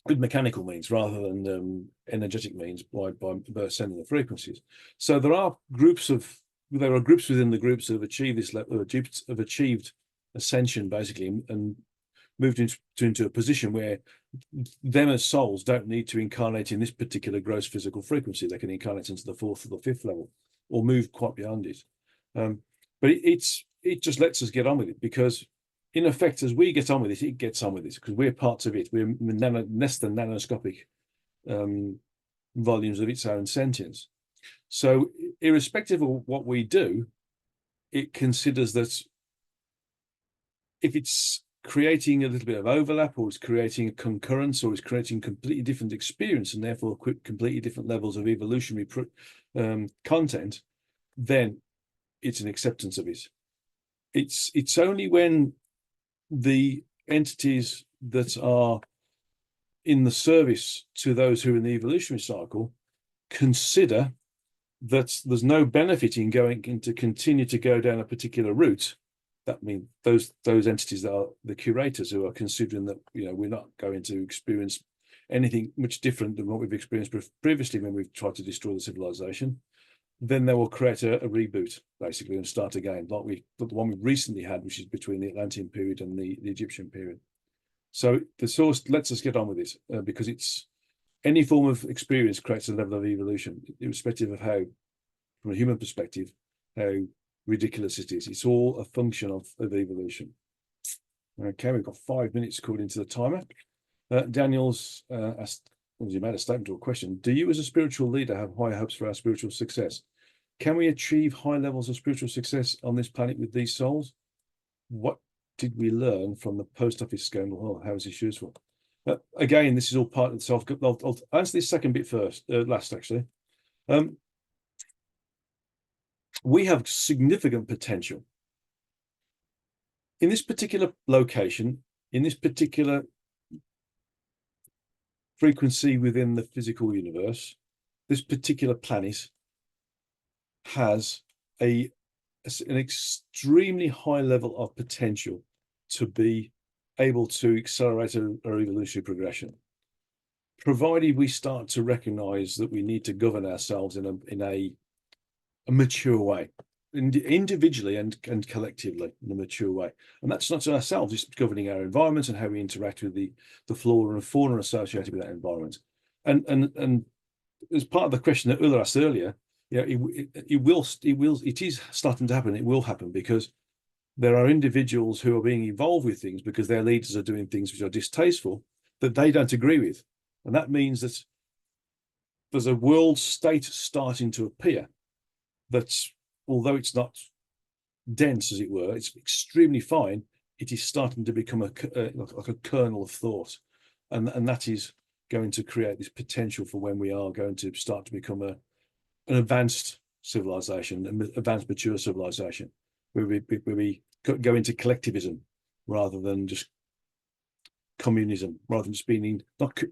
with mechanical means rather than energetic means by ascending the frequencies. So there are groups within the groups that have achieved this level, have achieved ascension basically, and moved into a position where them as souls don't need to incarnate in this particular gross physical frequency. They can incarnate into the 4th or the 5th level, or move quite beyond it. But it just lets us get on with it, because in effect, as we get on with it gets on with it, because we're parts of it. We're less than nanoscopic volumes of its own sentience. So irrespective of what we do, it considers that if it's creating a little bit of overlap, or it's creating a concurrence, or it's creating completely different experience, and therefore completely different levels of evolutionary content, then it's an acceptance of it. It's only when the entities that are in the service to those who are in the evolutionary cycle consider that there's no benefit in to continue to go down a particular route. That means those entities are the curators who are considering that we're not going to experience anything much different than what we've experienced previously when we've tried to destroy the civilization. Then they will create a reboot basically and start again, like the one we recently had, which is between the Atlantean period and the Egyptian period. So the source lets us get on with it because it's any form of experience creates a level of evolution, irrespective of how, from a human perspective, how ridiculous it is. It's all a function of evolution. Okay, we've got 5 minutes according to the timer. Daniel's asked, he made a statement or a question. Do you as a spiritual leader have high hopes for our spiritual success? Can we achieve high levels of spiritual success on this planet with these souls? What did we learn from the post office scandal? Oh, how is this useful? Again, this is all part of the self. I'll answer this second bit first, last actually. We have significant potential in this particular location, in this particular frequency within the physical universe. This particular planet has an extremely high level of potential to be able to accelerate our evolutionary progression, provided we start to recognize that we need to govern ourselves in a mature way, individually and collectively in a mature way. And that's not to ourselves, it's governing our environment and how we interact with the flora and fauna associated with that environment. And as part of the question that Ulla asked earlier, it is starting to happen. It will happen because there are individuals who are being involved with things because their leaders are doing things which are distasteful that they don't agree with. And that means that there's a world state starting to appear that's, although it's not dense, as it were, it's extremely fine. It is starting to become like a kernel of thought. And that is going to create this potential for when we are going to start to become an advanced civilization, an advanced mature civilization, where we go into collectivism rather than just communism, rather than just being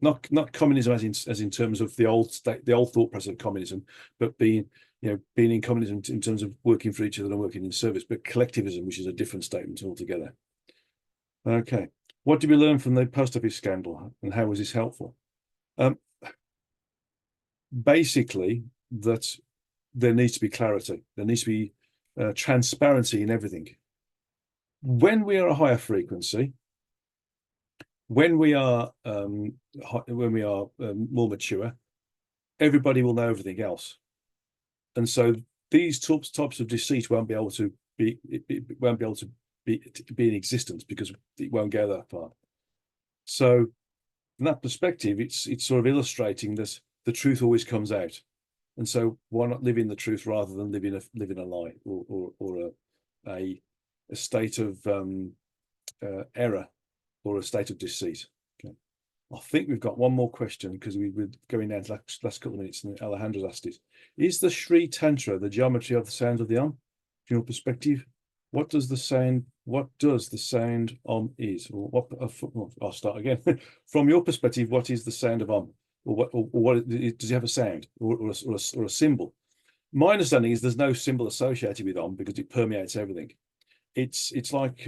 not communism as in terms of the old thought process of communism, but being in communism in terms of working for each other and working in service, but collectivism, which is a different statement altogether. Okay, what did we learn from the post office scandal, and how was this helpful? Basically, that there needs to be clarity. There needs to be transparency in everything. When we are a higher frequency, when we are more mature, everybody will know everything else, and so these types of deceit won't be able to be in existence because it won't go that far. So, from that perspective, it's sort of illustrating that the truth always comes out, and so why not live in the truth rather than live in a lie or a state of error or a state of deceit. Okay, I think we've got one more question because we're going down to the last couple of minutes, and Alejandro's asked it. Is the Sri Tantra the geometry of the sound of the Om? From your perspective, what does the sound Om is? Or I'll start again. From your perspective, what is the sound of Om? Or what does it have a sound or a symbol? My understanding is there's no symbol associated with Om because it permeates everything. It's like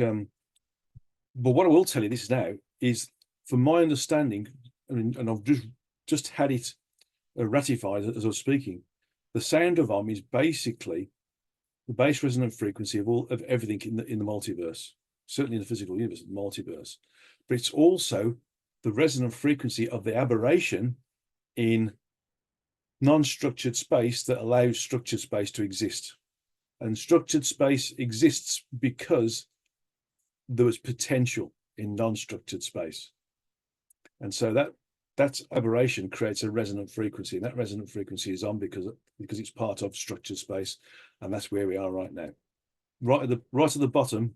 but what I will tell you this now is, from my understanding, and I've just had it ratified as I was speaking, the sound of Om is basically the base resonant frequency of everything in the multiverse, certainly in the physical universe, the multiverse. But it's also the resonant frequency of the aberration in non-structured space that allows structured space to exist. And structured space exists because there was potential in non-structured space. And so that aberration creates a resonant frequency, and that resonant frequency is on because it's part of structured space, and that's where we are right now. Right at the bottom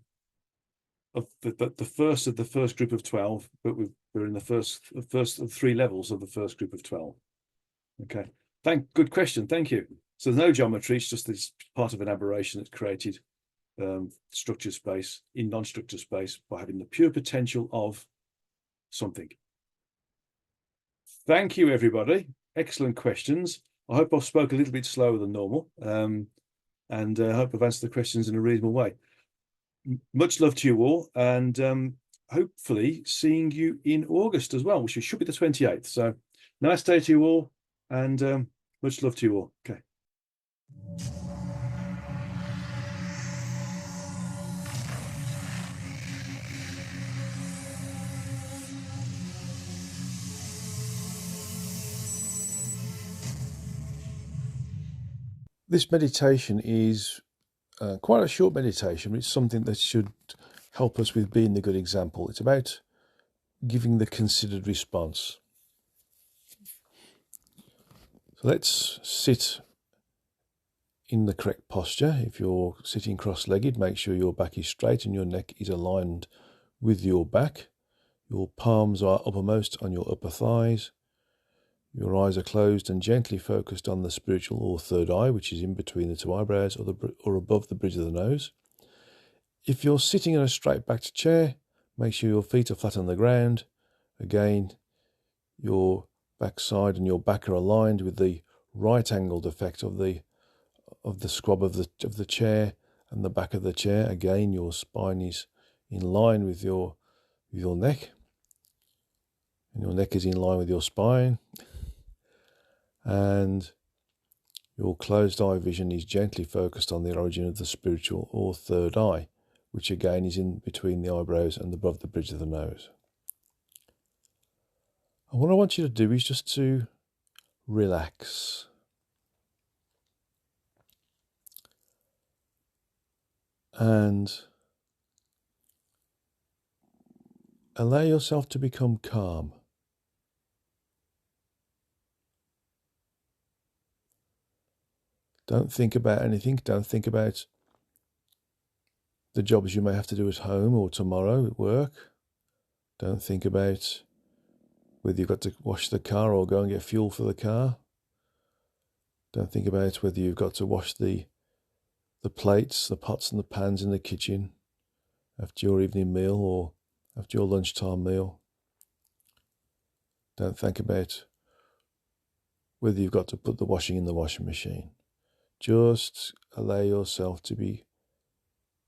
of the first of the first group of 12, but we're in the first of 3 levels of the first group of 12. Okay. Good question. Thank you. So there's no geometry, it's just this part of an aberration that's created structured space in non-structured space by having the pure potential of something. Thank you, everybody. Excellent questions. I hope I've spoke a little bit slower than normal, and I hope I've answered the questions in a reasonable way. Much love to you all, and hopefully seeing you in August as well, which should be the 28th. So nice day to you all, and much love to you all. Okay. This meditation is quite a short meditation, but it's something that should help us with being the good example. It's about giving the considered response. So let's sit in the correct posture. If you're sitting cross-legged, make sure your back is straight and your neck is aligned with your back. Your palms are uppermost on your upper thighs. Your eyes are closed and gently focused on the spiritual or third eye, which is in between the two eyebrows or above the bridge of the nose. If you're sitting in a straight-backed chair, make sure your feet are flat on the ground. Again, your backside and your back are aligned with the right-angled effect of the squab of the chair and the back of the chair. Again, your spine is in line with your neck, and your neck is in line with your spine, and your closed eye vision is gently focused on the origin of the spiritual or third eye, which again is in between the eyebrows and above the bridge of the nose. And what I want you to do is just to relax. And allow yourself to become calm. Don't think about anything. Don't think about the jobs you may have to do at home or tomorrow at work. Don't think about whether you've got to wash the car or go and get fuel for the car. Don't think about whether you've got to wash the plates, the pots and the pans in the kitchen after your evening meal or after your lunchtime meal. Don't think about whether you've got to put the washing in the washing machine. Just allow yourself to be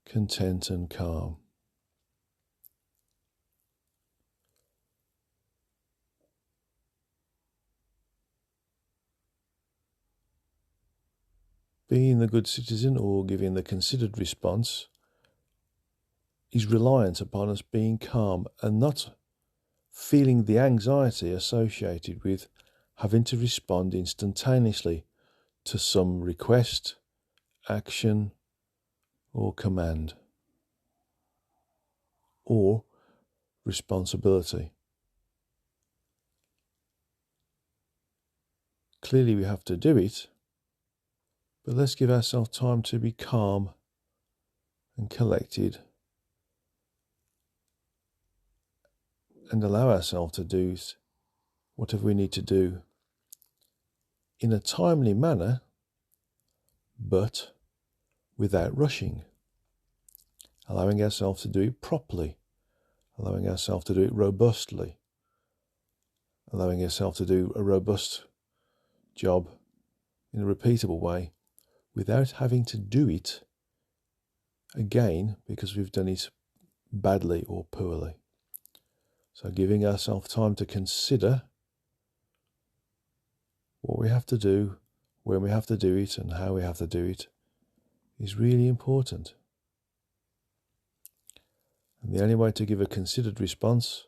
content and calm. Being the good citizen or giving the considered response is reliant upon us being calm and not feeling the anxiety associated with having to respond instantaneously to some request, action, or command, or responsibility. Clearly we have to do it, but let's give ourselves time to be calm and collected and allow ourselves to do whatever we need to do in a timely manner, but without rushing. Allowing ourselves to do it properly, allowing ourselves to do it robustly, allowing ourselves to do a robust job in a repeatable way without having to do it again because we've done it badly or poorly. So giving ourselves time to consider what we have to do, when we have to do it, and how we have to do it is really important. And the only way to give a considered response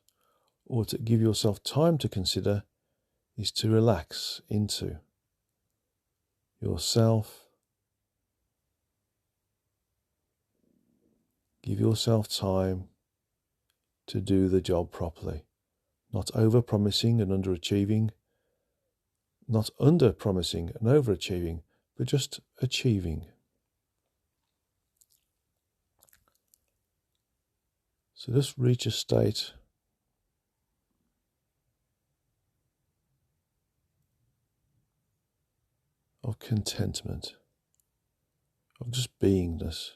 or to give yourself time to consider is to relax into yourself. Give yourself time to do the job properly, not over-promising and underachieving, not under-promising and overachieving, but just achieving. So just reach a state of contentment, of just beingness.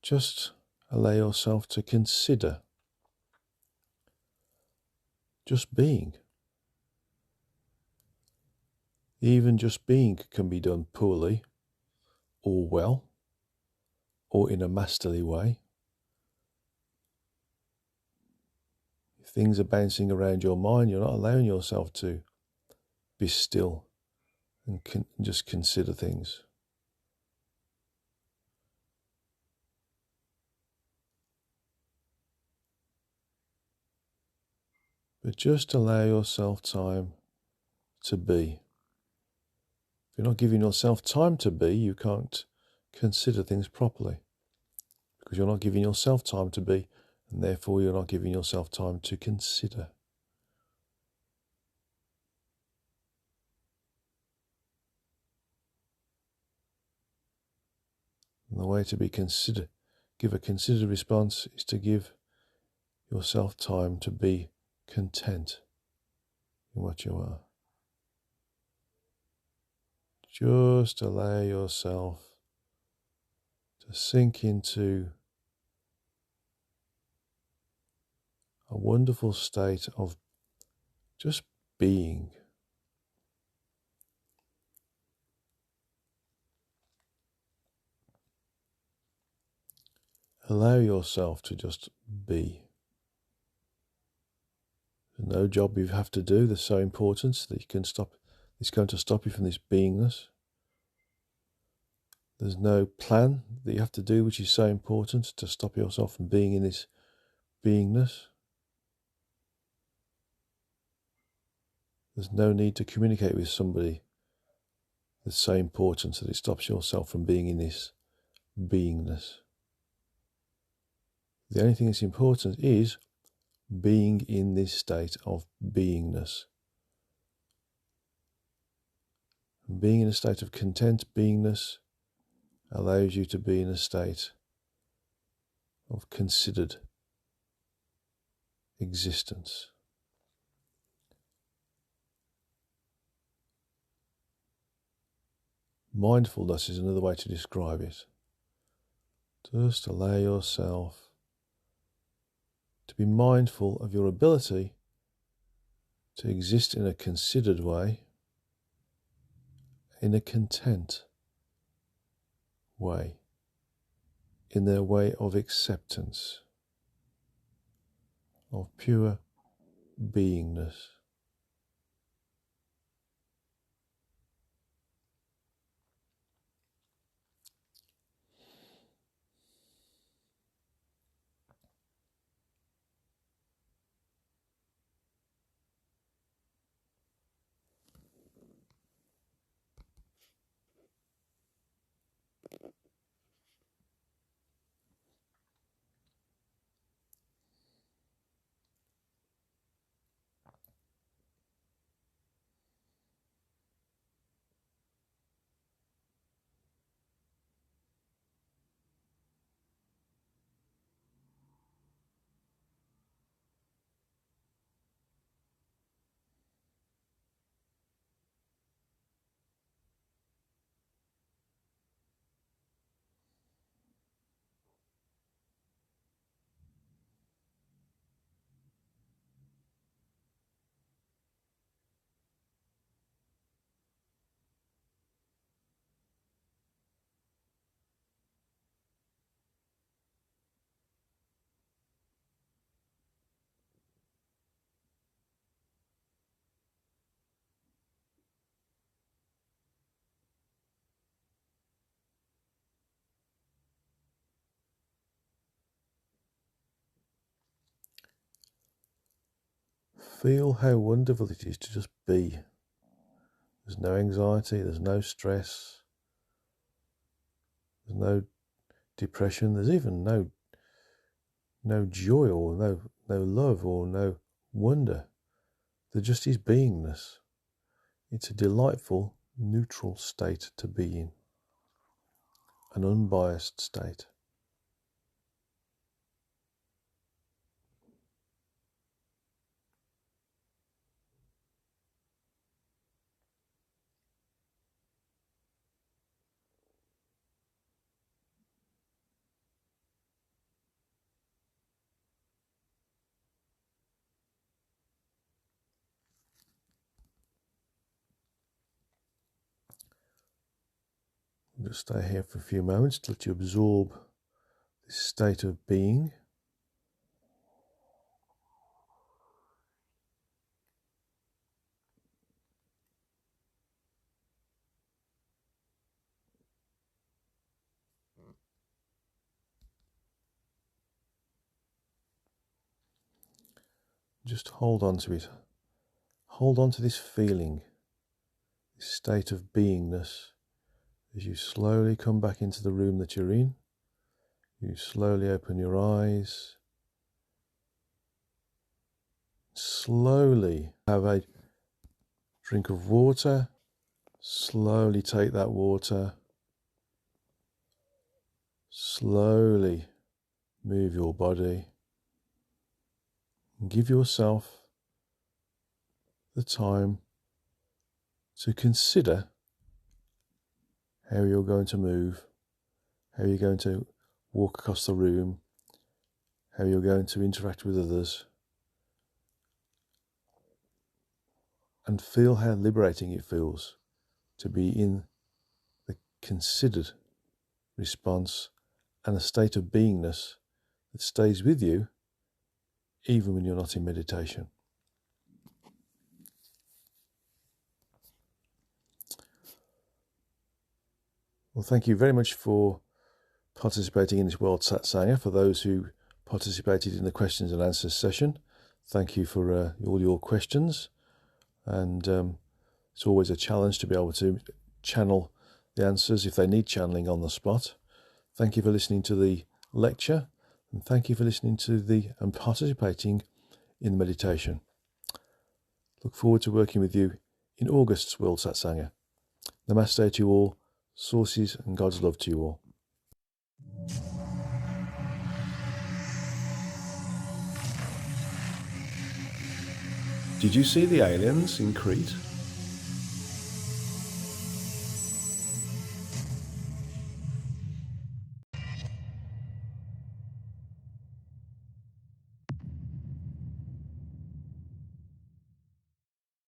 Just allow yourself to consider just being. Even just being can be done poorly, or well, or in a masterly way. If things are bouncing around your mind, you're not allowing yourself to be still and just consider things. but just allow yourself time to be. If you're not giving yourself time to be, you can't consider things properly, because you're not giving yourself time to be, and therefore you're not giving yourself time to consider. And the way to give a considered response is to give yourself time to be content in what you are. Just allow yourself to sink into a wonderful state of just being. Allow yourself to just be. There's no job you have to do that's so important that you can stop. It's going to stop you from this beingness. There's no plan that you have to do which is so important to stop yourself from being in this beingness. There's no need to communicate with somebody that's so important that it stops yourself from being in this beingness. The only thing that's important is being in this state of beingness. And being in a state of content beingness allows you to be in a state of considered existence. Mindfulness is another way to describe it. Just allow yourself to be mindful of your ability to exist in a considered way, in a content way, in their way of acceptance, of pure beingness. Feel how wonderful it is to just be. There's no anxiety, there's no stress, there's no depression, there's even no joy or no love or no wonder. There just is beingness. It's a delightful, neutral state to be in, an unbiased state. Just stay here for a few moments to let you absorb this state of being. Just hold on to it. Hold on to this feeling, this state of beingness, as you slowly come back into the room that you're in. You slowly open your eyes. Slowly have a drink of water. Slowly take that water. Slowly move your body. And give yourself the time to consider how you're going to move, how you're going to walk across the room, how you're going to interact with others, and feel how liberating it feels to be in the considered response and a state of beingness that stays with you even when you're not in meditation. Well, thank you very much for participating in this World Satsanga. For those who participated in the questions and answers session, thank you for all your questions. And it's always a challenge to be able to channel the answers if they need channeling on the spot. Thank you for listening to the lecture, and thank you for listening to and participating in the meditation. Look forward to working with you in August's World Satsanga. Namaste to you all, sources and God's love to you all. Did you see the aliens in Crete?